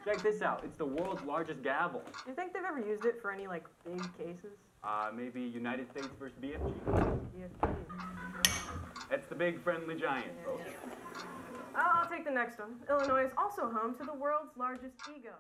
Check this out. It's the world's largest gavel. Do you think they've ever used it for any, like, big cases? Maybe United States versus BFG. BFG. That's the big friendly giant, folks. I'll take the next one. Illinois is also home to the world's largest ego.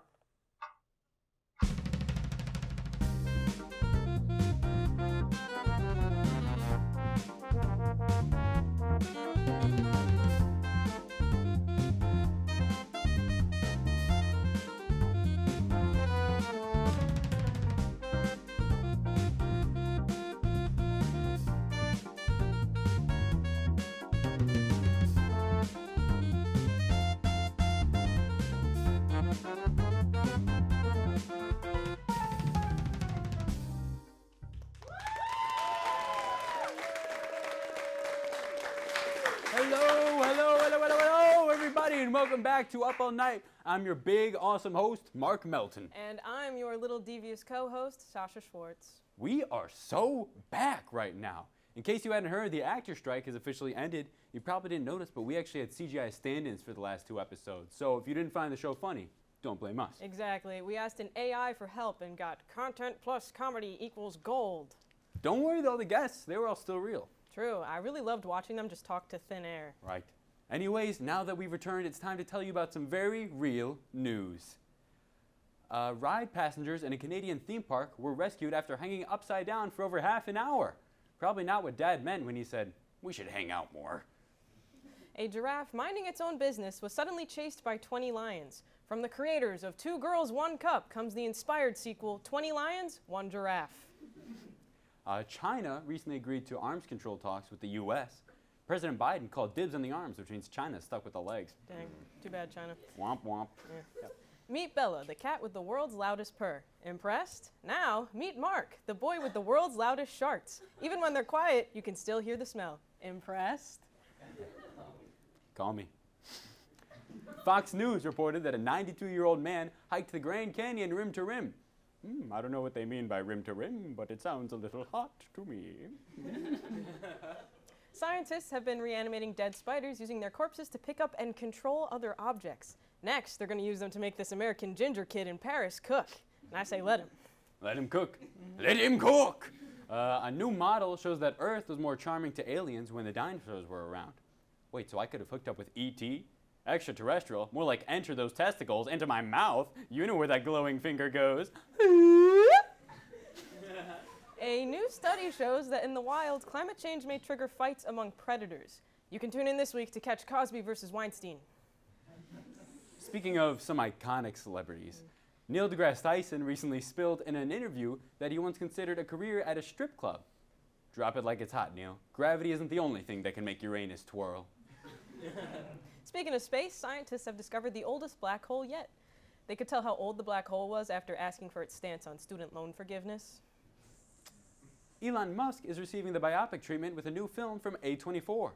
Hello, everybody, and welcome back to Up All Night. I'm your big, awesome host, Mark Melton. And I'm your little devious co-host, Sascha Schwartz. We are so back right now. In case you hadn't heard, the actor strike has officially ended. You probably didn't notice, but we actually had CGI stand-ins for the last 2 episodes. So if you didn't find the show funny, don't blame us. Exactly. We asked an AI for help and got content plus comedy equals gold. Don't worry, though, the guests, they were all still real. True. I really loved watching them just talk to thin air. Right. Anyways, now that we've returned, it's time to tell you about some very real news. Ride passengers in a Canadian theme park were rescued after hanging upside down for over half an hour. Probably not what Dad meant when he said, "We should hang out more." A giraffe minding its own business was suddenly chased by 20 lions. From the creators of 2 Girls, 1 Cup comes the inspired sequel, 20 Lions, 1 Giraffe. China recently agreed to arms control talks with the U.S. President Biden called dibs on the arms, which means China's stuck with the legs. Dang, too bad, China. Womp womp. Yeah. Yep. Meet Bella, the cat with the world's loudest purr. Impressed? Now, meet Mark, the boy with the world's loudest sharts. Even when they're quiet, you can still hear the smell. Impressed? Call me. Fox News reported that a 92-year-old man hiked the Grand Canyon rim to rim. I don't know what they mean by rim to rim, but it sounds a little hot to me. Scientists have been reanimating dead spiders using their corpses to pick up and control other objects. Next, they're going to use them to make this American ginger kid in Paris cook. And I say let him. Let him cook. Let him cook! A new model shows that Earth was more charming to aliens when the dinosaurs were around. Wait, so I could have hooked up with E.T.? Extraterrestrial? More like enter those testicles into my mouth. You know where that glowing finger goes. A new study shows that in the wild, climate change may trigger fights among predators. You can tune in this week to catch Cosby versus Weinstein. Speaking of some iconic celebrities, Neil deGrasse Tyson recently spilled in an interview that he once considered a career at a strip club. Drop it like it's hot, Neil. Gravity isn't the only thing that can make Uranus twirl. Speaking of space, scientists have discovered the oldest black hole yet. They could tell how old the black hole was after asking for its stance on student loan forgiveness. Elon Musk is receiving the biopic treatment with a new film from A24.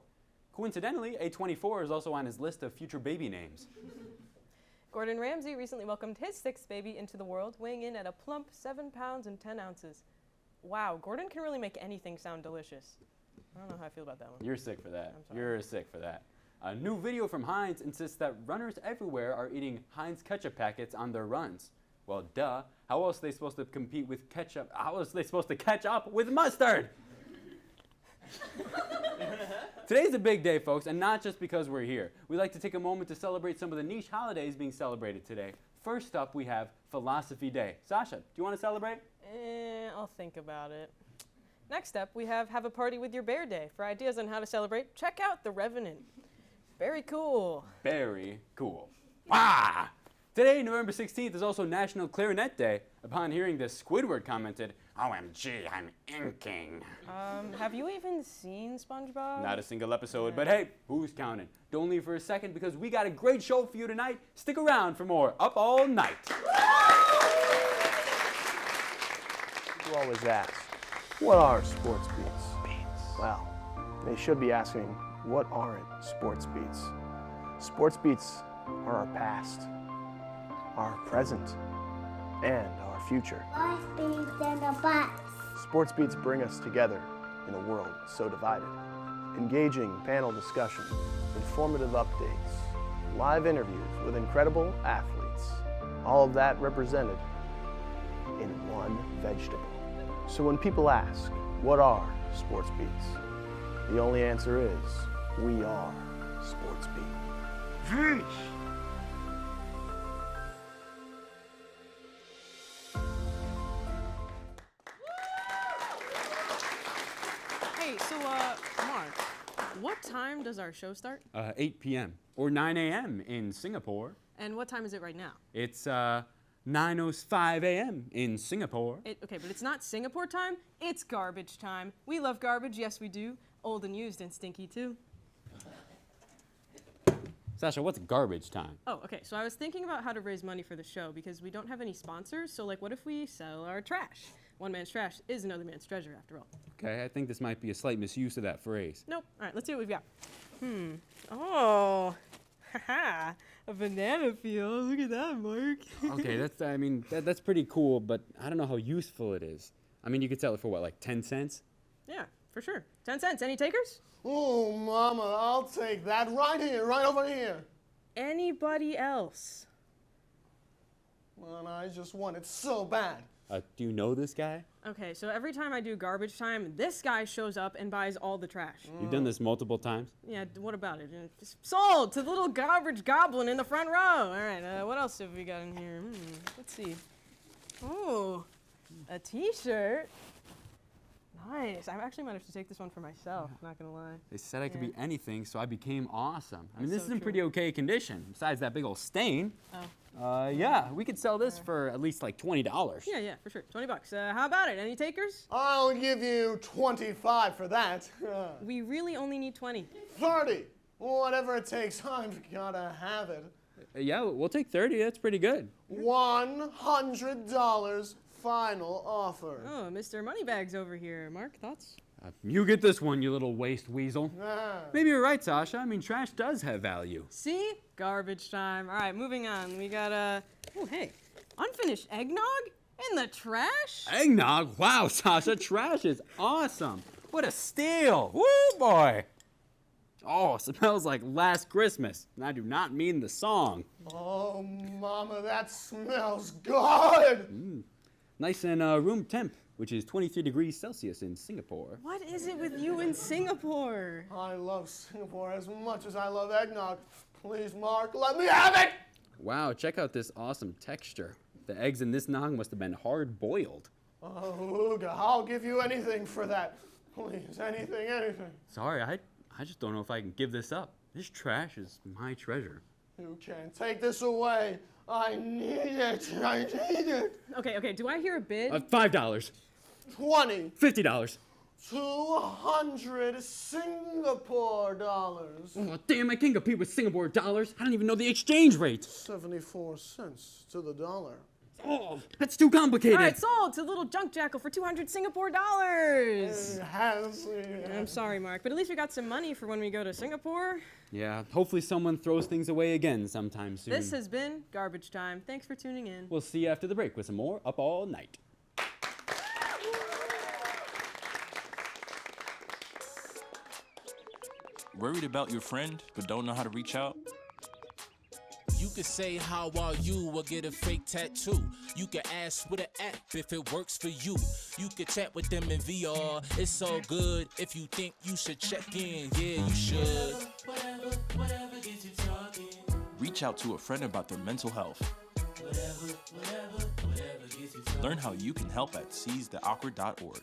Coincidentally, A24 is also on his list of future baby names. Gordon Ramsay recently welcomed his 6th baby into the world, weighing in at a plump 7 pounds and 10 ounces. Wow, Gordon can really make anything sound delicious. I don't know how I feel about that one. You're sick for that. I'm sorry. You're sick for that. A new video from Heinz insists that runners everywhere are eating Heinz ketchup packets on their runs. Well, duh. How else are they supposed to compete with ketchup? How else are they supposed to catch up with mustard? Today's a big day, folks, and not just because we're here. We'd like to take a moment to celebrate some of the niche holidays being celebrated today. First up, we have Philosophy Day. Sascha, do you want to celebrate? I'll think about it. Next up, we have a Party with Your Bear Day. For ideas on how to celebrate, check out The Revenant. Very cool. Very cool. Wah! Today, November 16th, is also National Clarinet Day. Upon hearing this, Squidward commented, "OMG, I'm inking." Have you even seen SpongeBob? Not a single episode, but hey, who's counting? Don't leave for a second because we got a great show for you tonight. Stick around for more Up All Night. You always ask, what are sports beats? Well, they should be asking, what aren't sports beats? Sports beats are our past, our present, and our future. Sports beats in the box. Sports beats bring us together in a world so divided. Engaging panel discussion, informative updates, live interviews with incredible athletes, All of that represented in one vegetable. So when people ask, what are sports beats? The only answer is, we are Sports Beat. Hey, so, Mark, what time does our show start? 8 p.m. or 9 a.m. in Singapore. And what time is it right now? It's 9:05 a.m. in Singapore. Okay, but it's not Singapore time, it's garbage time. We love garbage, yes we do. Old and used and stinky too. Sasha, what's garbage time? Oh, okay, so I was thinking about how to raise money for the show because we don't have any sponsors, so like what if we sell our trash? One man's trash is another man's treasure after all. Okay, I think this might be a slight misuse of that phrase. Nope, all right, let's see what we've got. Oh, haha, a banana peel, look at that, Mark. Okay, that's pretty cool, but I don't know how useful it is. I mean, you could sell it for what, like 10 cents? Yeah, for sure. 10 cents, any takers? Oh, Mama, I'll take that right here, right over here. Anybody else? Man, I just want it so bad. Do you know this guy? Okay, so every time I do garbage time, this guy shows up and buys all the trash. You've done this multiple times? Yeah, what about it? It's sold to the little garbage goblin in the front row. All right, what else have we got in here? Let's see. Oh, a t-shirt. Nice. I actually managed to take this one for myself, not gonna lie. They said I could Yeah. be anything, so I became awesome. I mean, That's this so is in true. pretty okay condition, besides that big old stain. Oh. Yeah, we could sell this for at least like $20. Yeah, for sure. $20. How about it? Any takers? I'll give you 25 for that. We really only need 20. 30. Whatever it takes, I've gotta have it. Yeah, we'll take 30. That's pretty good. $100 final offer. Oh, Mr. Moneybags over here. Mark, thoughts? You get this one, you little waste weasel. Ah. Maybe you're right, Sasha. I mean, trash does have value. See? Garbage time. All right, moving on. We got, oh, hey, unfinished eggnog in the trash? Eggnog? Wow, Sasha, trash is awesome. What a steal. Woo, boy. Oh, smells like last Christmas. And I do not mean the song. Oh, Mama, that smells good. Nice and room temp, which is 23 degrees Celsius in Singapore. What is it with you in Singapore? I love Singapore as much as I love eggnog. Please, Mark, let me have it. Wow, check out this awesome texture. The eggs in this nog must have been hard boiled. Oh, Luga, I'll give you anything for that. Please, anything, anything. Sorry, I just don't know if I can give this up. This trash is my treasure. You can't take this away. I need it. I need it. Okay, do I hear a bid? $5. 20. $50. 200 Singapore dollars. Oh, damn, I can't compete with Singapore dollars. I don't even know the exchange rate. 74 cents to the dollar. Oh, that's too complicated. All right, sold to little junk jackal for 200 Singapore dollars. I'm sorry, Mark, but at least we got some money for when we go to Singapore. Yeah, hopefully someone throws things away again sometime soon. This has been Garbage Time. Thanks for tuning in. We'll see you after the break with some more Up All Night. Worried about your friend, but don't know how to reach out? You could say, how are you, or get a fake tattoo. You could ask with an app if it works for you. You could chat with them in VR, it's so good. If you think you should check in, yeah, you should. Whatever gets you talking. Reach out to a friend about their mental health. Whatever gets you talking. Learn how you can help at seizetheawkward.org.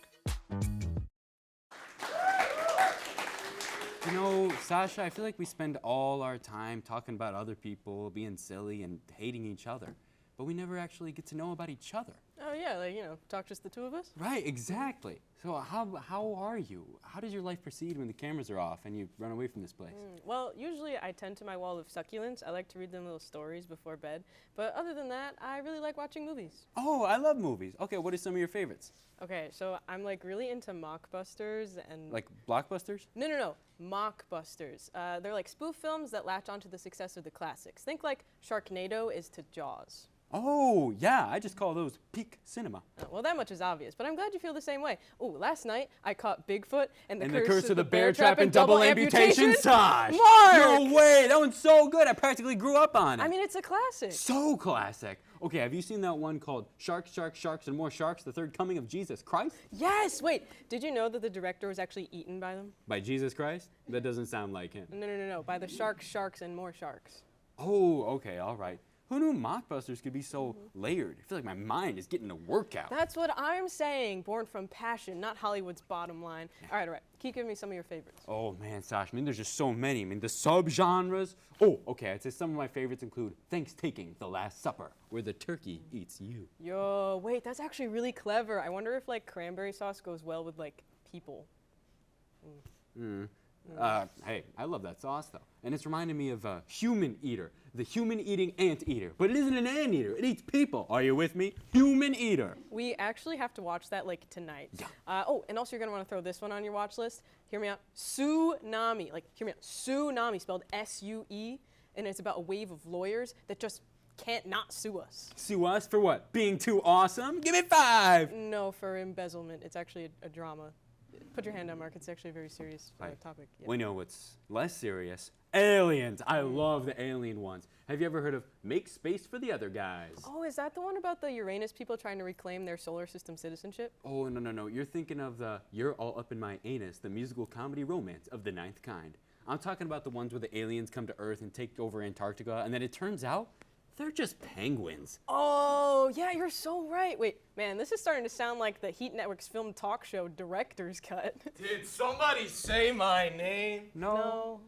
You know, Sasha, I feel like we spend all our time talking about other people, being silly, and hating each other. But we never actually get to know about each other. Oh, yeah, like, talk just the two of us? Right, exactly. So how are you? How does your life proceed when the cameras are off and you run away from this place? Well, usually I tend to my wall of succulents. I like to read them little stories before bed. But other than that, I really like watching movies. Oh, I love movies. Okay, what are some of your favorites? Okay, so I'm like really into mockbusters and... Like blockbusters? No. Mockbusters. They're like spoof films that latch onto the success of the classics. Think like Sharknado is to Jaws. Oh, yeah, I just call those peak cinema. Oh, well, that much is obvious, but I'm glad you feel the same way. Oh, last night I caught Bigfoot and the Curse of the Bear Trap and Double Amputation, Sash. Mark! No way, that one's so good. I practically grew up on it. I mean, it's a classic. So classic. Okay, have you seen that one called Sharks, Sharks, Sharks, and More Sharks, the Third Coming of Jesus Christ? Yes! Wait, did you know that the director was actually eaten by them? By Jesus Christ? That doesn't sound like him. No. By the sharks, sharks, and more sharks. Oh, okay, all right. Who knew mockbusters could be so layered? I feel like my mind is getting a workout. That's what I'm saying. Born from passion, not Hollywood's bottom line. All right. Keep giving me some of your favorites. Oh, man, Sash, I mean, there's just so many. I mean, the subgenres. Oh, okay, I'd say some of my favorites include Thanksgiving, The Last Supper, where the turkey eats you. Yo, wait, that's actually really clever. I wonder if, like, cranberry sauce goes well with, like, people. Hey, I love that sauce, though. And it's reminding me of Human Eater, the human-eating ant-eater. But it isn't an ant-eater. It eats people. Are you with me? Human Eater. We actually have to watch that, like, tonight. Yeah. Oh, and also you're going to want to throw this one on your watch list. Hear me out. Tsunami. Like, hear me out. Tsunami, spelled S-U-E. And it's about a wave of lawyers that just can't not sue us. Sue us for what? Being too awesome? Give it 5. No, for embezzlement. It's actually a drama. Put your hand down, Mark. It's actually a very serious topic. Yeah. We know what's less serious. Aliens. I love the alien ones. Have you ever heard of Make Space for the Other Guys? Oh, is that the one about the Uranus people trying to reclaim their solar system citizenship? Oh, no. You're thinking of the You're All Up in My Anus, the musical comedy romance of the 9th kind. I'm talking about the ones where the aliens come to Earth and take over Antarctica, and then it turns out they're just penguins. Oh, yeah, you're so right. Wait, man, this is starting to sound like the Heat Network's film talk show director's cut. Did somebody say my name? No.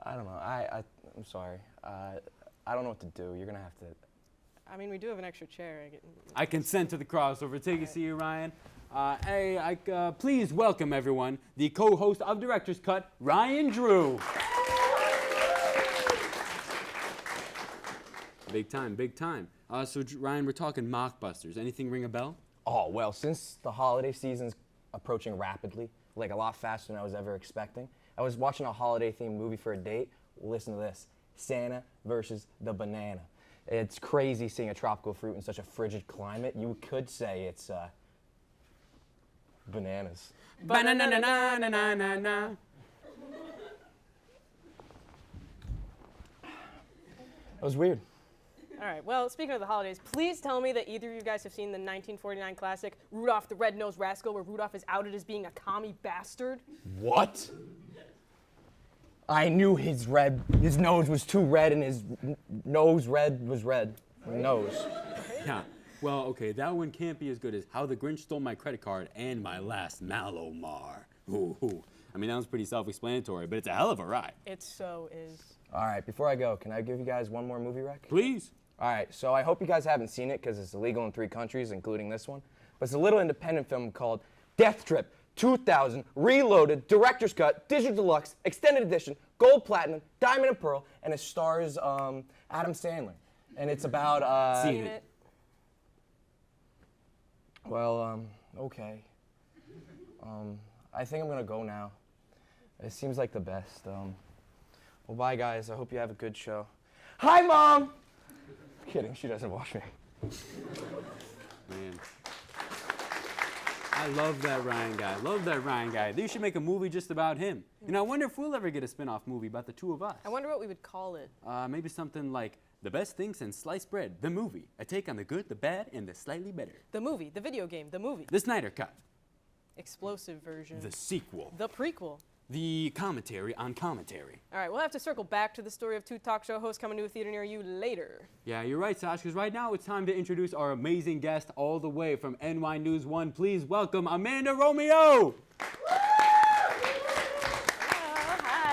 I don't know. I'm sorry. I don't know what to do. You're gonna have to. I mean, we do have an extra chair. I consent to the crossover. Take a seat, Ryan. Please welcome everyone, the co-host of Director's Cut, Ryan Drew. Big time. So Ryan, we're talking mockbusters. Anything ring a bell? Oh, well, since the holiday season's approaching rapidly, like a lot faster than I was ever expecting, I was watching a holiday-themed movie for a date. Listen to this. Santa versus the banana. It's crazy seeing a tropical fruit in such a frigid climate. You could say it's, bananas. Ba-na-na-na-na-na-na-na. That was weird. All right, well, speaking of the holidays, please tell me that either of you guys have seen the 1949 classic, Rudolph the Red-Nosed Rascal, where Rudolph is outed as being a commie bastard. What? I knew his nose was too red and his nose was red. Nose. Yeah. Well, okay, that one can't be as good as How the Grinch Stole My Credit Card and My Last Malomar. Ooh. I mean, that was pretty self-explanatory, but it's a hell of a ride. It so is. All right, before I go, can I give you guys one more movie rec? Please. All right, so I hope you guys haven't seen it because it's illegal in 3 countries, including this one. But it's a little independent film called Death Trip 2000 Reloaded, Director's Cut, Digital Deluxe, Extended Edition, Gold Platinum, Diamond and Pearl, and it stars Adam Sandler. And it's about... Seen it. Well, okay. I think I'm gonna go now. It seems like the best. Well, bye, guys. I hope you have a good show. Hi, Mom! Kidding, she doesn't watch me. Man. I love that Ryan guy. They should make a movie just about him. You know, I wonder if we'll ever get a spin-off movie about the two of us. I wonder what we would call it. Maybe something like The Best Thing Since Sliced Bread, the movie. A take on the good, the bad, and the slightly better. The movie, the video game, the movie. The Snyder Cut. Explosive version. The sequel. The prequel. The commentary on commentary. All right, we'll have to circle back to the story of 2 talk show hosts coming to a theater near you later. Yeah, you're right, Sash, because right now it's time to introduce our amazing guest all the way from NY News 1. Please welcome Amanda Romeo.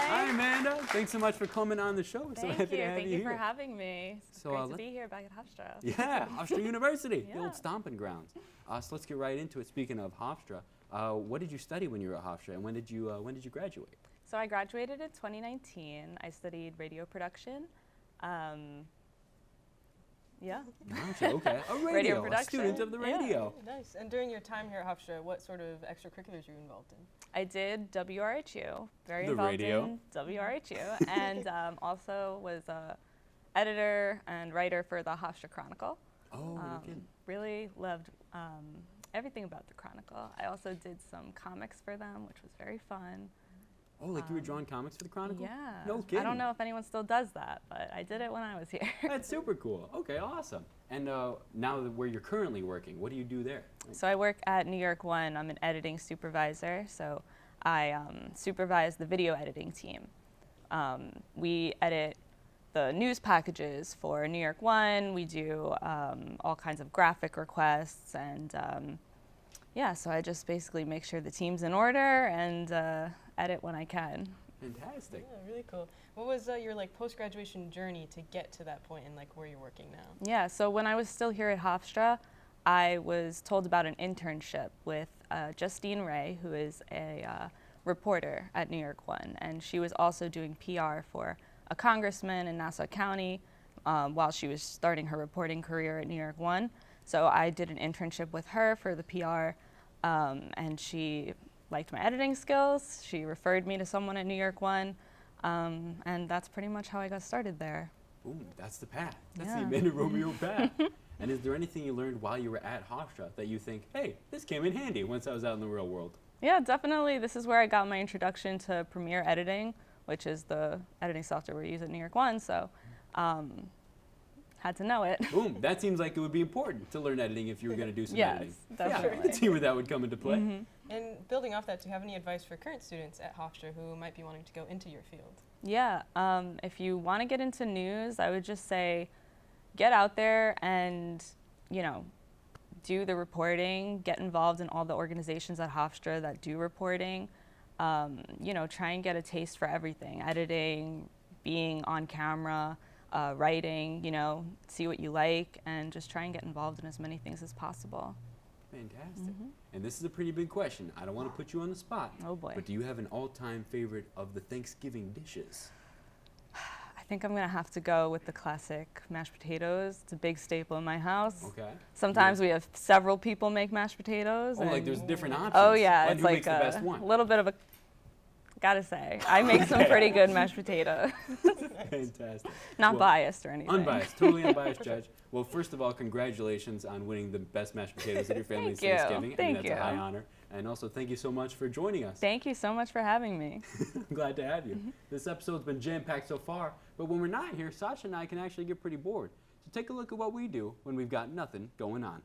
Hi, Amanda. Thanks so much for coming on the show. We're so happy to have you Thank you here. for having me. It's great to be here back at Hofstra. Yeah, Hofstra University, the Yeah. old stomping grounds. So let's get right into it. Speaking of Hofstra, what did you study when you were at Hofstra, and when did you graduate? So I graduated in 2019. I studied radio production. Yeah. Gotcha, okay. A Radio a production. student of the radio. Nice. And during your time here at Hofstra, what sort of extracurriculars were you involved in? I did WRHU. Very The involved radio. in WRHU, and also was editor and writer for the Hofstra Chronicle. Oh, no kidding. Really loved everything about the Chronicle. I also did some comics for them, which was very fun. Oh, like you were drawing comics for the Chronicle? Yeah. No kidding. I don't know if anyone still does that, but I did it when I was here. That's super cool. Okay, awesome. And now where you're currently working, what do you do there? So I work at New York One. I'm an editing supervisor, so I supervise the video editing team. We edit the news packages for New York One. We do all kinds of graphic requests, and yeah, so I just basically make sure the team's in order and edit when I can. Fantastic. Yeah, really cool. What was your like post-graduation journey to get to that point and like where you're working now? Yeah, so when I was still here at Hofstra, I was told about an internship with Justine Ray, who is a reporter at New York One, and she was also doing PR for a congressman in Nassau County while she was starting her reporting career at New York One. So I did an internship with her for the PR, and she liked my editing skills. She referred me to someone at New York One, and that's pretty much how I got started there. Boom, that's the path. That's Yeah. the Amanda Romeo path. And is there anything you learned while you were at Hofstra that you think, hey, this came in handy once I was out in the real world? Yeah, definitely. This is where I got my introduction to Premiere Editing, which is the editing software we use at New York One, so had to know it. Boom, that seems like it would be important to learn editing if you were going to do some editing. Yes, Yeah, I definitely. can see where that would come into play. Mm-hmm. And building off that, do you have any advice for current students at Hofstra who might be wanting to go into your field? Yeah, if you want to get into news, I would just say get out there and, you know, do the reporting, get involved in all the organizations at Hofstra that do reporting. You know, try and get a taste for everything, editing, being on camera, writing, you know, see what you like, and just try and get involved in as many things as possible. Fantastic. And this is a pretty big question. I don't want to put you on the spot. Oh boy. But do you have an all-time favorite of the Thanksgiving dishes? I think I'm gonna have to go with the classic mashed potatoes. It's a big staple in my house. Okay. Sometimes we have several people make mashed potatoes. Oh, like and- there's different options. Oh yeah, And it's who like makes the best one? a little bit of a. Gotta say, I make some pretty good mashed potatoes. Fantastic. Not Well, biased or anything. Unbiased, totally unbiased judge. Well, first of all, congratulations on winning the best mashed potatoes at your family's Thank you. Thanksgiving. I mean, Thank that's you. a high honor. And also, thank you so much for joining us. Thank you so much for having me. I'm glad to have you. This episode's been jam-packed so far, but when we're not here, Sascha and I can actually get pretty bored. So take a look at what we do when we've got nothing going on.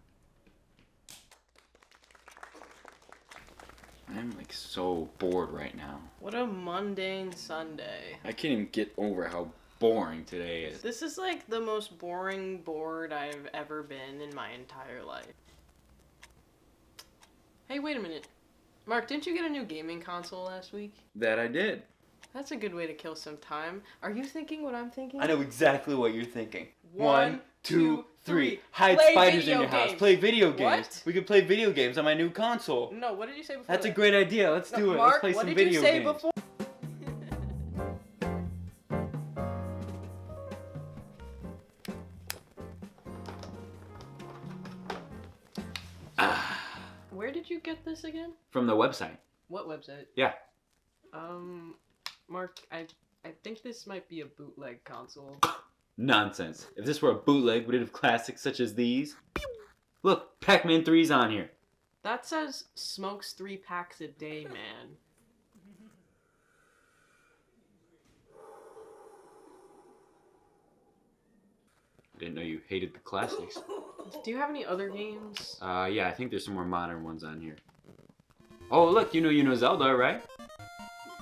I'm like so bored right now. What a mundane Sunday. I can't even get over how boring today is. This is like the most boring bored I've ever been in my entire life. Hey, wait a minute. Mark, didn't you get a new gaming console last week? That I did. That's a good way to kill some time. Are you thinking what I'm thinking? I know exactly what you're thinking. 1, 2, 3. Hide Play spiders in video your house. games. Play video games. What? We could play video games on my new console. No, what did you say before That's a that? great idea. Let's No, do it. Mark, Let's play what some did video you say games. before? Where did you get this again? From the website. What website? Yeah. Mark, I think this might be a bootleg console. Nonsense. If this were a bootleg, would it have classics such as these? Look, Pac-Man 3's on here. That says smokes 3 packs a day, man. Didn't know you hated the classics. Do you have any other games? Yeah, I think there's some more modern ones on here. Oh, look, you know Zelda, right?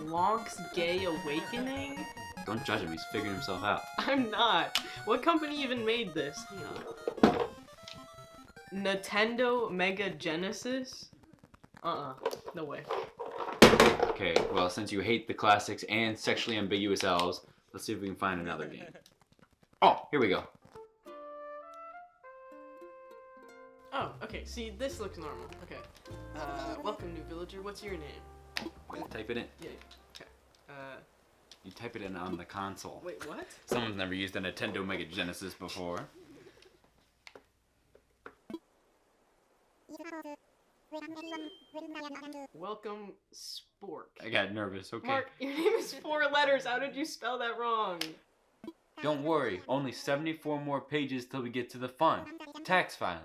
Lonk's Gay Awakening? Don't judge him, he's figuring himself out. I'm not. What company even made this? Hang on. Nintendo Mega Genesis? No way. Okay, well, since you hate the classics and sexually ambiguous elves, let's see if we can find another game. Oh, here we go. Oh, okay. See, this looks normal. Okay. Welcome, new villager. What's your name? Type it in. Yeah. Okay. You type it in on the console. Wait, what? Someone's never used a Nintendo Mega Genesis before. Welcome, Spork. I got nervous, okay? Mark, your name is 4 letters. How did you spell that wrong? Don't worry, only 74 more pages till we get to the fun. Tax filing.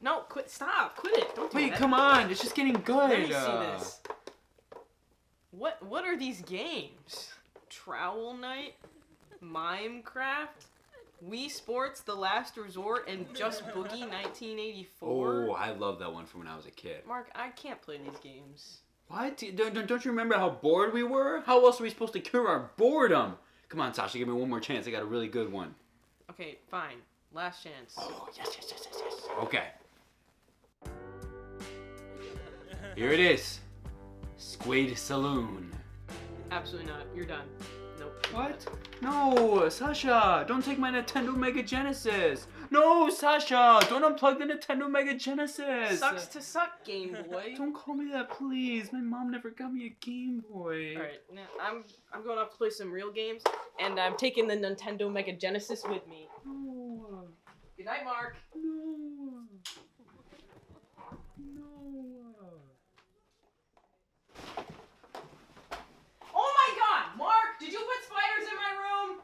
No, quit, stop, quit it. Don't do Wait, that. come on, it's just getting good. Let me see this. What are these games? Trowel Night? Minecraft? Wii Sports, The Last Resort, and Just Boogie 1984? Oh, I love that one from when I was a kid. Mark, I can't play these games. What? Don't you remember how bored we were? How else are we supposed to cure our boredom? Come on, Sasha, give me one more chance. I got a really good one. Okay, fine. Last chance. Oh, yes. Okay. Here it is. Squid Saloon. Absolutely not. You're done. Nope. What? No, Sasha, don't take my Nintendo Mega Genesis. No, Sasha, don't unplug the Nintendo Mega Genesis. Sucks to suck, Game Boy. Don't call me that, please. My mom never got me a Game Boy. Alright, now I'm going off to play some real games, and I'm taking the Nintendo Mega Genesis with me. No. Good night, Mark. No. Oh my god! Mark, did you put spiders in my room?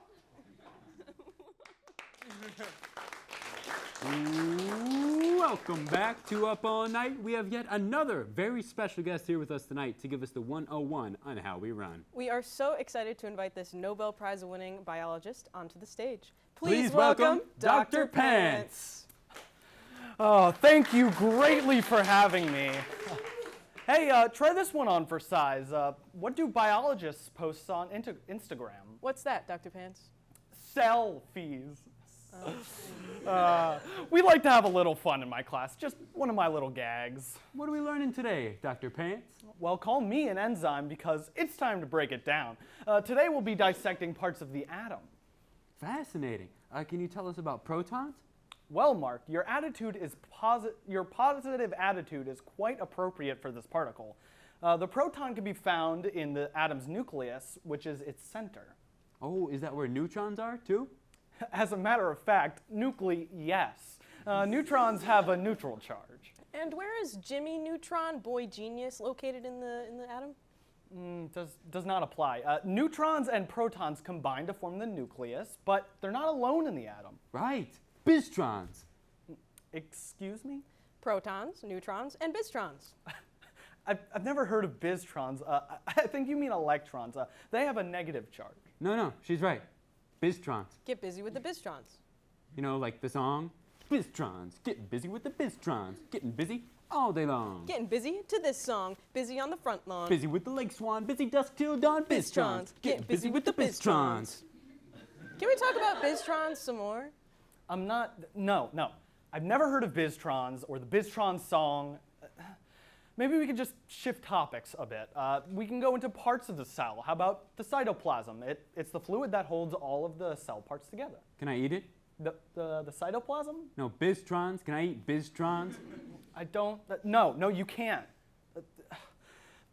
Welcome back to Up All Night. We have yet another very special guest here with us tonight to give us the 101 on how we run. We are so excited to invite this Nobel Prize-winning biologist onto the stage. Please welcome Dr. Pants. Oh, thank you greatly for having me. Hey, try this one on for size. What do biologists post on Instagram? What's that, Dr. Pants? Selfies. We like to have a little fun in my class, just one of my little gags. What are we learning today, Dr. Pants? Well, call me an enzyme because it's time to break it down. Today we'll be dissecting parts of the atom. Fascinating. Can you tell us about protons? Well, Mark, your positive attitude is quite appropriate for this particle. The proton can be found in the atom's nucleus, which is its center. Oh, is that where neutrons are, too? As a matter of fact, yes. Neutrons have a neutral charge. And where is Jimmy Neutron, boy genius, located in the atom? Does not apply. Neutrons and protons combine to form the nucleus, but they're not alone in the atom. Right. Bistrons. Excuse me? Protons, neutrons, and bistrons. I've never heard of bistrons. I think you mean electrons. They have a negative charge. No, she's right. Bistrons. Get busy with the bistrons. You know, like the song? Bistrons, getting busy with the bistrons. Getting busy all day long. Getting busy to this song. Busy on the front lawn. Busy with the lake swan. Busy dusk till dawn. Bistrons. Getting busy with the bistrons. Can we talk about bistrons some more? No. I've never heard of bistrons or the bistron song. Maybe we can just shift topics a bit. We can go into parts of the cell. How about the cytoplasm? It's the fluid that holds all of the cell parts together. Can I eat it? The cytoplasm? No, bistrons. Can I eat bistrons? No, you can't.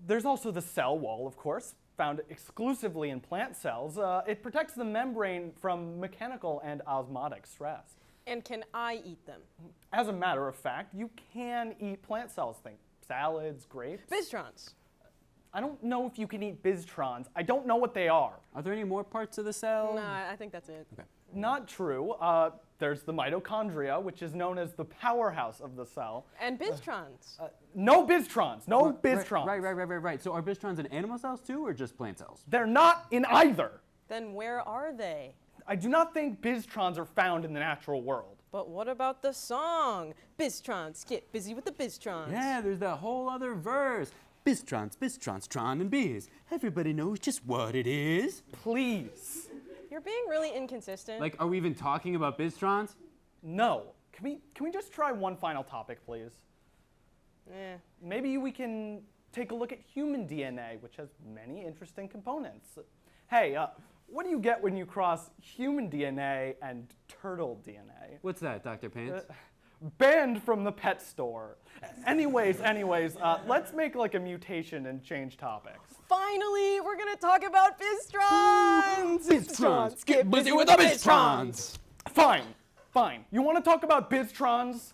There's also the cell wall, of course, found exclusively in plant cells. It protects the membrane from mechanical and osmotic stress. And can I eat them? As a matter of fact, you can eat plant cells. Think salads, grapes. Bistrons. I don't know if you can eat bistrons. I don't know what they are. Are there any more parts of the cell? Nah, I think that's it. Okay. Not true. There's the mitochondria, which is known as the powerhouse of the cell. And bistrons. No bistrons. No bistrons. Right. So are bistrons in animal cells too, or just plant cells? They're not in either. Then where are they? I do not think bistrons are found in the natural world. But what about the song? Bistrons, get busy with the bistrons. Yeah, there's that whole other verse. Bistrons, tron, and bees. Everybody knows just what it is. Please. You're being really inconsistent. Like, are we even talking about bistrons? No. Can we just try one final topic, please? Maybe we can take a look at human DNA, which has many interesting components. Hey, what do you get when you cross human DNA and turtle DNA? What's that, Dr. Pants? Banned from the pet store. Anyways, let's make like a mutation and change topics. Finally, we're gonna talk about bistrons! Bistrons! Get busy with the bistrons! Fine. You wanna talk about bistrons?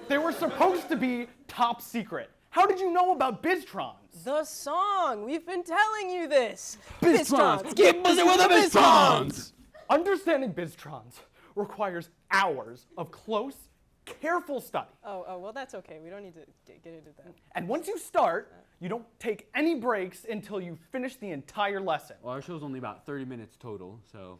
They were supposed to be top secret. How did you know about Biztrons? The song! We've been telling you this! Biztrons! Get busy with the Biztrons! Understanding Biztrons requires hours of close, careful study. Oh, well, that's okay. We don't need to get into that. And once you start, you don't take any breaks until you finish the entire lesson. Well, our show's only about 30 minutes total, so...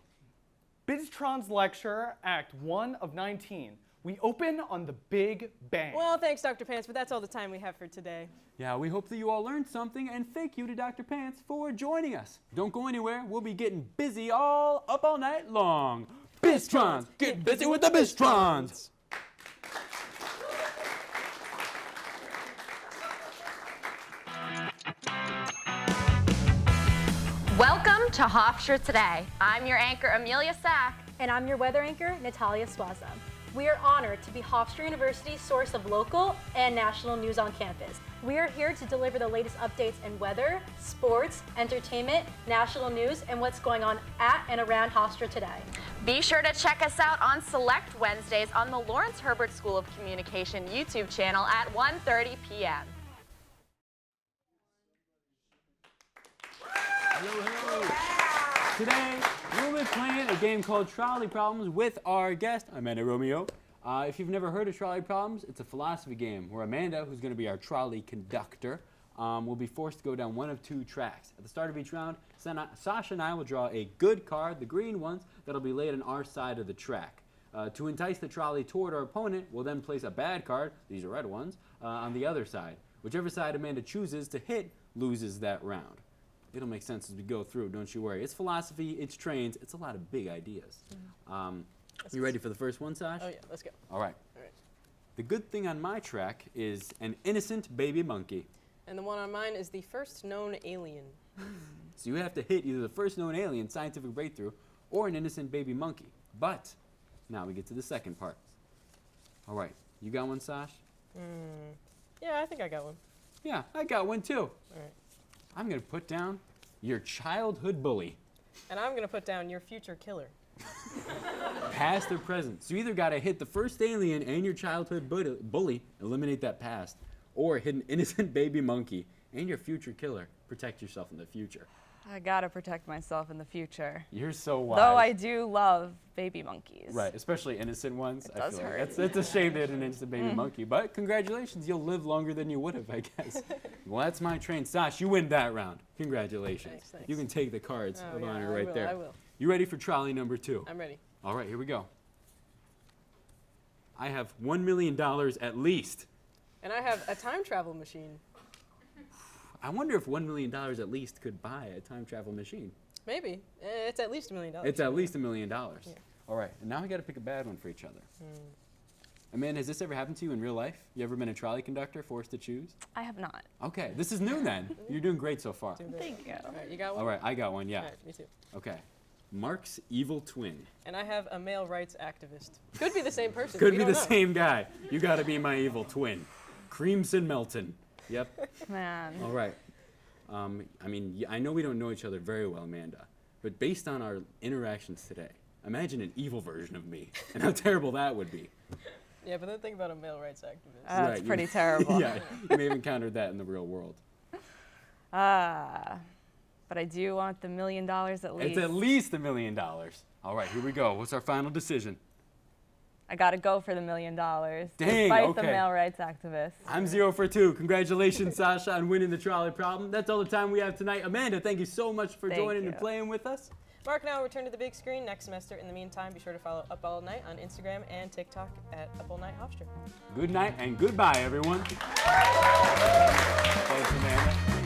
Biztrons lecture, Act 1 of 19. We open on the Big Bang. Well, thanks, Dr. Pants, but that's all the time we have for today. Yeah, we hope that you all learned something, and thank you to Dr. Pants for joining us. Don't go anywhere. We'll be getting busy up all night long. Biztrons! Get busy with the Biztrons! Welcome to Hofstra Today. I'm your anchor, Amelia Sack. And I'm your weather anchor, Natalia Swaza. We are honored to be Hofstra University's source of local and national news on campus. We are here to deliver the latest updates in weather, sports, entertainment, national news, and what's going on at and around Hofstra today. Be sure to check us out on Select Wednesdays on the Lawrence Herbert School of Communication YouTube channel at 1:30 p.m. Hello. Today, we'll be playing a game called Trolley Problems with our guest, Amanda Romeo. If you've never heard of Trolley Problems, it's a philosophy game where Amanda, who's going to be our trolley conductor, will be forced to go down one of two tracks. At the start of each round, Sasha and I will draw a good card, the green ones, that'll be laid on our side of the track. To entice the trolley toward our opponent, we'll then place a bad card, these are red ones, on the other side. Whichever side Amanda chooses to hit loses that round. It'll make sense as we go through, don't you worry. It's philosophy, it's trains, it's a lot of big ideas. You ready for the first one, Sash? Oh yeah, let's go. All right. The good thing on my track is an innocent baby monkey. And the one on mine is the first known alien. So you have to hit either the first known alien, scientific breakthrough, or an innocent baby monkey. But now we get to the second part. All right, you got one, Sash? Yeah, I think I got one. Yeah, I got one too. All right. I'm gonna put down your childhood bully. And I'm gonna put down your future killer. Past or present. So you either gotta hit the first alien and your childhood bully, eliminate that past, or hit an innocent baby monkey and your future killer, protect yourself in the future. I gotta protect myself in the future. You're so wise. Though I do love baby monkeys. Right, especially innocent ones. It does hurt. It's a shame to hit an innocent baby monkey, but congratulations, you'll live longer than you would have, I guess. Well, that's my train. Sash, you win that round. Congratulations. Thanks. You can take the cards of honor right there. I will. You ready for trolley number 2? I'm ready. All right, here we go. I have $1 million at least. And I have a time travel machine. I wonder if $1 million at least could buy a time travel machine. Maybe. It's at least $1 million. It's at least $1 million. Yeah. All right, and now we got to pick a bad one for each other. Amanda, has this ever happened to you in real life? You ever been a trolley conductor forced to choose? I have not. Okay, this is new then. You're doing great so far. Thank you. All right, you got one? All right, I got one, yeah. All right, me too. Okay. Mark's evil twin. And I have a male rights activist. Could be the same person. Could we be don't the know. same guy. You got to be my evil twin. Creamson Melton. Yep. Man. All right. I mean, I know we don't know each other very well, Amanda, but based on our interactions today, imagine an evil version of me and how terrible that would be. Yeah, but then think about a male rights activist. That's pretty terrible. Yeah, you may have encountered that in the real world. But I do want the $1 million at least. It's at least $1 million. All right, here we go. What's our final decision? I gotta go for the $1 million. Dang, despite okay. the male rights activists. I'm 0 for 2. Congratulations, Sasha, on winning the trolley problem. That's all the time we have tonight. Amanda, thank you so much for joining and playing with us. Mark and I will return to the big screen next semester. In the meantime, be sure to follow Up All Night on Instagram and TikTok at Up All Night Hofstra. Good night and goodbye, everyone. Thanks, Amanda.